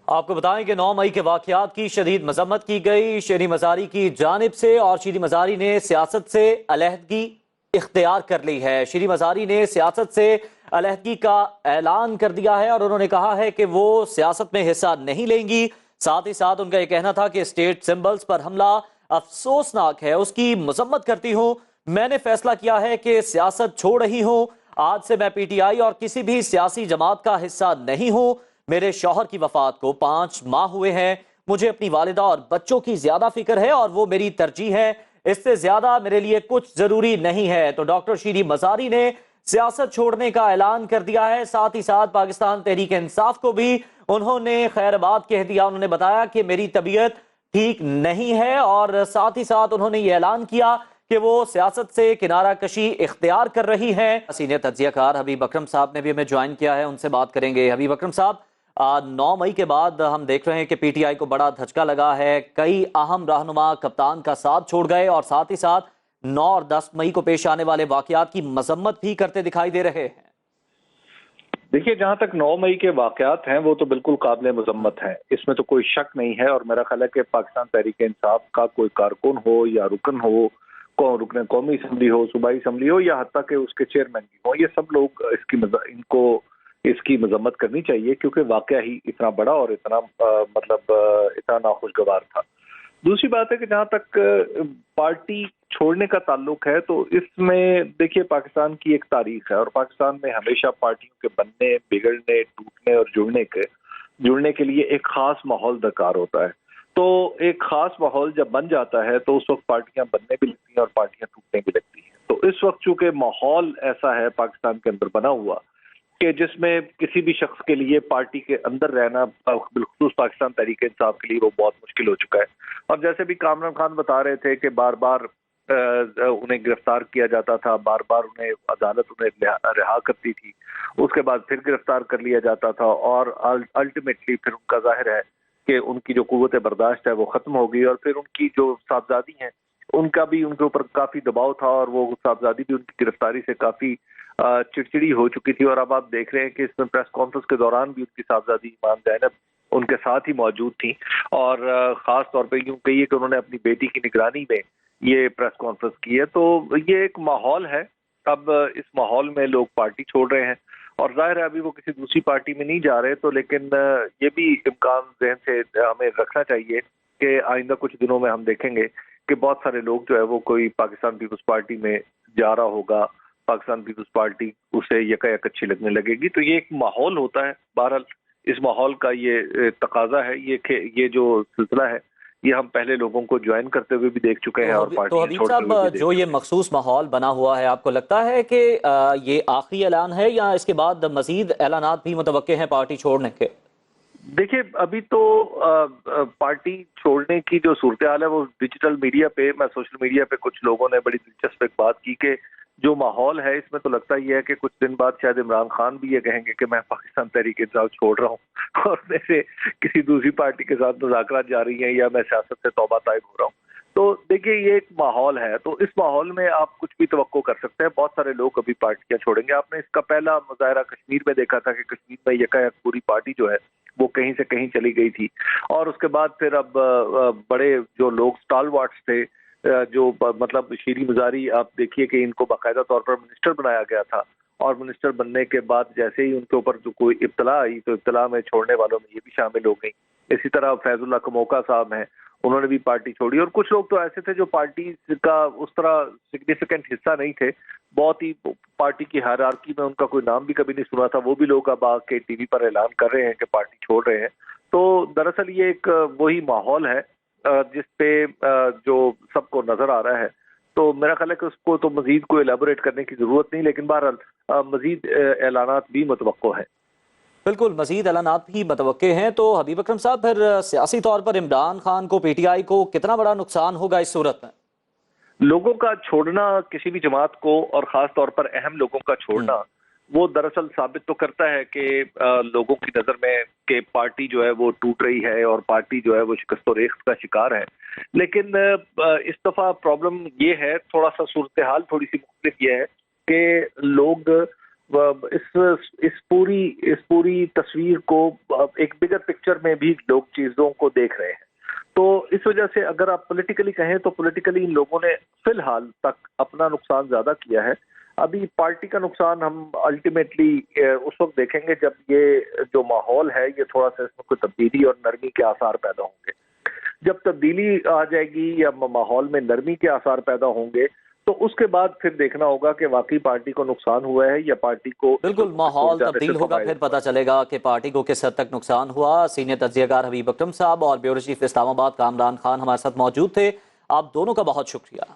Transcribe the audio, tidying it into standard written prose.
آپ کو بتائیں کہ 9 مئی کے واقعات کی شدید مذمت کی گئی شہری مزاری کی جانب سے، اور شہری مزاری نے سیاست سے علیحدگی اختیار کر لی ہے۔ شہری مزاری نے سیاست سے علیحدگی کا اعلان کر دیا ہے اور انہوں نے کہا ہے کہ وہ سیاست میں حصہ نہیں لیں گی۔ ساتھ ہی ساتھ ان کا یہ کہنا تھا کہ اسٹیٹ سمبلز پر حملہ افسوسناک ہے، اس کی مذمت کرتی ہوں۔ میں نے فیصلہ کیا ہے کہ سیاست چھوڑ رہی ہوں۔ آج سے میں پی ٹی آئی اور کسی بھی سیاسی جماعت کا حصہ نہیں ہوں۔ میرے شوہر کی وفات کو 5 ماہ ہوئے ہیں۔ مجھے اپنی والدہ اور بچوں کی زیادہ فکر ہے اور وہ میری ترجیح ہے، اس سے زیادہ میرے لیے کچھ ضروری نہیں ہے۔ تو ڈاکٹر شیری مزاری نے سیاست چھوڑنے کا اعلان کر دیا ہے۔ ساتھ ہی ساتھ پاکستان تحریک انصاف کو بھی انہوں نے خیر آباد کہہ دیا۔ انہوں نے بتایا کہ میری طبیعت ٹھیک نہیں ہے، اور ساتھ ہی ساتھ انہوں نے یہ اعلان کیا کہ وہ سیاست سے کنارہ کشی اختیار کر رہی ہیں۔ سینئر تجزیہ کار حبیب اکرم صاحب نے بھی ہمیں جوائن کیا ہے، ان سے بات کریں گے۔ حبیب اکرم صاحب، 9 مئی کے بعد ہم دیکھ رہے ہیں کہ پی ٹی آئی کو بڑا دھچکا لگا ہے، کئی اہم رہنما کپتان کا ساتھ چھوڑ گئے، اور ساتھ ہی ساتھ 9 اور 10 مئی کو پیش آنے والے واقعات کی مذمت بھی کرتے دکھائی دے رہے ہیں۔ دیکھیے، جہاں تک 9 مئی کے واقعات ہیں وہ تو بالکل قابل مذمت ہیں، اس میں تو کوئی شک نہیں ہے، اور میرا خیال ہے کہ پاکستان تحریک انصاف کا کوئی کارکن ہو یا رکن ہو، رکن قومی اسمبلی ہو، صوبائی اسمبلی ہو، یا حتیٰ کہ اس کے چیئرمین بھی ہوں، یہ سب لوگ اس کی مذمت کرنی چاہیے، کیونکہ واقعہ ہی اتنا بڑا اور اتنا اتنا ناخوشگوار تھا۔ دوسری بات ہے کہ جہاں تک پارٹی چھوڑنے کا تعلق ہے تو اس میں دیکھیے پاکستان کی ایک تاریخ ہے، اور پاکستان میں ہمیشہ پارٹیوں کے بننے، بگڑنے، ٹوٹنے اور جڑنے کے لیے ایک خاص ماحول درکار ہوتا ہے۔ تو ایک خاص ماحول جب بن جاتا ہے تو اس وقت پارٹیاں بننے بھی لگتی ہیں اور پارٹیاں ٹوٹنے بھی لگتی ہیں۔ تو اس وقت چونکہ ماحول ایسا ہے پاکستان کے اندر بنا ہوا کہ جس میں کسی بھی شخص کے لیے پارٹی کے اندر رہنا، بالخصوص پاکستان تحریک انصاف کے لیے، وہ بہت مشکل ہو چکا ہے۔ اور جیسے بھی کامران خان بتا رہے تھے کہ بار بار انہیں گرفتار کیا جاتا تھا، بار بار انہیں عدالت رہا کرتی تھی، اس کے بعد پھر گرفتار کر لیا جاتا تھا، اور الٹیمیٹلی پھر ان کا ظاہر ہے کہ ان کی جو قوت برداشت ہے وہ ختم ہو گئی، اور پھر ان کی جو صاحبزادی ہیں ان کا بھی ان کے اوپر کافی دباؤ تھا، اور وہ صاحبزادی بھی ان کی گرفتاری سے کافی چڑچڑی ہو چکی تھی۔ اور اب آپ دیکھ رہے ہیں کہ اس میں پریس کانفرنس کے دوران بھی ان کی صاحبزادی ایمان زینب ان کے ساتھ ہی موجود تھیں، اور خاص طور پہ یوں کہیے کہ انہوں نے اپنی بیٹی کی نگرانی میں یہ پریس کانفرنس کی ہے۔ تو یہ ایک ماحول ہے، اب اس ماحول میں لوگ پارٹی چھوڑ رہے ہیں، اور ظاہر ہے ابھی وہ کسی دوسری پارٹی میں نہیں جا رہے، تو لیکن یہ بھی امکان ذہن سے ہمیں رکھنا چاہیے کہ آئندہ کچھ دنوں میں ہم دیکھیں گے کہ بہت سارے لوگ جو ہے وہ کوئی پاکستان پیپلز پارٹی میں جا رہا ہوگا، پاکستان پیپلز پارٹی اسے یکایک اچھی لگنے لگے گی۔ تو یہ ایک ماحول ہوتا ہے، بہرحال اس ماحول کا یہ تقاضا ہے، یہ جو سلسلہ ہے یہ ہم پہلے لوگوں کو جوائن کرتے ہوئے بھی دیکھ چکے ہیں، اور تو پارٹیاں حبیب چھوڑتے صاحب، ہوئے بھی دیکھ جو چکے یہ ہیں۔ مخصوص ماحول بنا ہوا ہے، آپ کو لگتا ہے کہ یہ آخری اعلان ہے یا اس کے بعد مزید اعلانات بھی متوقع ہیں پارٹی چھوڑنے کے؟ دیکھیے، ابھی تو پارٹی چھوڑنے کی جو صورتحال ہے وہ ڈیجیٹل میڈیا پہ، میں سوشل میڈیا پہ کچھ لوگوں نے بڑی دلچسپ ایک بات کی کہ جو ماحول ہے اس میں تو لگتا ہی ہے کہ کچھ دن بعد شاید عمران خان بھی یہ کہیں گے کہ میں پاکستان تحریک انصاف چھوڑ رہا ہوں اور میرے کسی دوسری پارٹی کے ساتھ مذاکرات جاری ہیں، یا میں سیاست سے توبہ طائب ہو رہا ہوں۔ تو دیکھیے یہ ایک ماحول ہے، تو اس ماحول میں آپ کچھ بھی توقع کر سکتے ہیں، بہت سارے لوگ ابھی پارٹیاں چھوڑیں گے۔ آپ نے اس کا پہلا مظاہرہ کشمیر میں دیکھا تھا کہ کشمیر میں یکایک پوری پارٹی جو ہے وہ کہیں سے کہیں چلی گئی تھی، اور اس کے بعد پھر اب بڑے جو لوگ سٹال وارٹس تھے، جو مطلب شیری مزاری، آپ دیکھیے کہ ان کو باقاعدہ طور پر منسٹر بنایا گیا تھا، اور منسٹر بننے کے بعد جیسے ہی ان کے اوپر جو کوئی ابتلا آئی تو ابتلا میں چھوڑنے والوں میں یہ بھی شامل ہو گئی۔ اسی طرح فیض اللہ کموکا صاحب ہیں، انہوں نے بھی پارٹی چھوڑی، اور کچھ لوگ تو ایسے تھے جو پارٹی کا اس طرح سگنیفیکنٹ حصہ نہیں تھے، بہت ہی پارٹی کی ہائرارکی میں ان کا کوئی نام بھی کبھی نہیں سنا تھا، وہ بھی لوگ اب آ کے ٹی وی پر اعلان کر رہے ہیں کہ پارٹی چھوڑ رہے ہیں۔ تو دراصل یہ ایک وہی ماحول ہے جس پہ جو سب کو نظر آ رہا ہے، تو میرا خیال ہے کہ اس کو تو مزید کوئی ایلیبوریٹ کرنے کی ضرورت نہیں، لیکن بہرحال مزید اعلانات بھی متوقع ہیں۔ بالکل، مزید اعلانات بھی متوقع ہیں۔ تو حبیب اکرم صاحب، پھر سیاسی طور پر عمران خان کو، پی ٹی آئی کو کتنا بڑا نقصان ہوگا اس صورت میں؟ لوگوں کا چھوڑنا کسی بھی جماعت کو، اور خاص طور پر اہم لوگوں کا چھوڑنا، وہ دراصل ثابت تو کرتا ہے کہ لوگوں کی نظر میں کہ پارٹی جو ہے وہ ٹوٹ رہی ہے، اور پارٹی جو ہے وہ شکست و ریخت کا شکار ہے۔ لیکن اس دفعہ پرابلم یہ ہے، تھوڑا سا صورتحال تھوڑی سی مختلف یہ ہے کہ لوگ اس پوری تصویر کو ایک بگر پکچر میں بھی لوگ چیزوں کو دیکھ رہے ہیں. تو اس وجہ سے اگر آپ پولیٹیکلی کہیں تو پولیٹیکلی ان لوگوں نے فی الحال تک اپنا نقصان زیادہ کیا ہے. ابھی پارٹی کا نقصان ہم الٹیمیٹلی اس وقت دیکھیں گے جب یہ جو ماحول ہے یہ تھوڑا سا اس میں کوئی تبدیلی اور نرمی کے آثار پیدا ہوں گے. جب تبدیلی آ جائے گی یا ماحول میں نرمی کے آثار پیدا ہوں گے تو اس کے بعد پھر دیکھنا ہوگا کہ واقعی پارٹی کو نقصان ہوا ہے یا پارٹی کو بالکل ماحول تبدیل ہوگا، پھر پتہ چلے گا کہ پارٹی کو کس حد تک نقصان ہوا. سینئر تجزیہ کار حبیب اکرم صاحب اور بیورو چیف اسلام آباد کامران خان ہمارے ساتھ موجود تھے. آپ دونوں کا بہت شکریہ.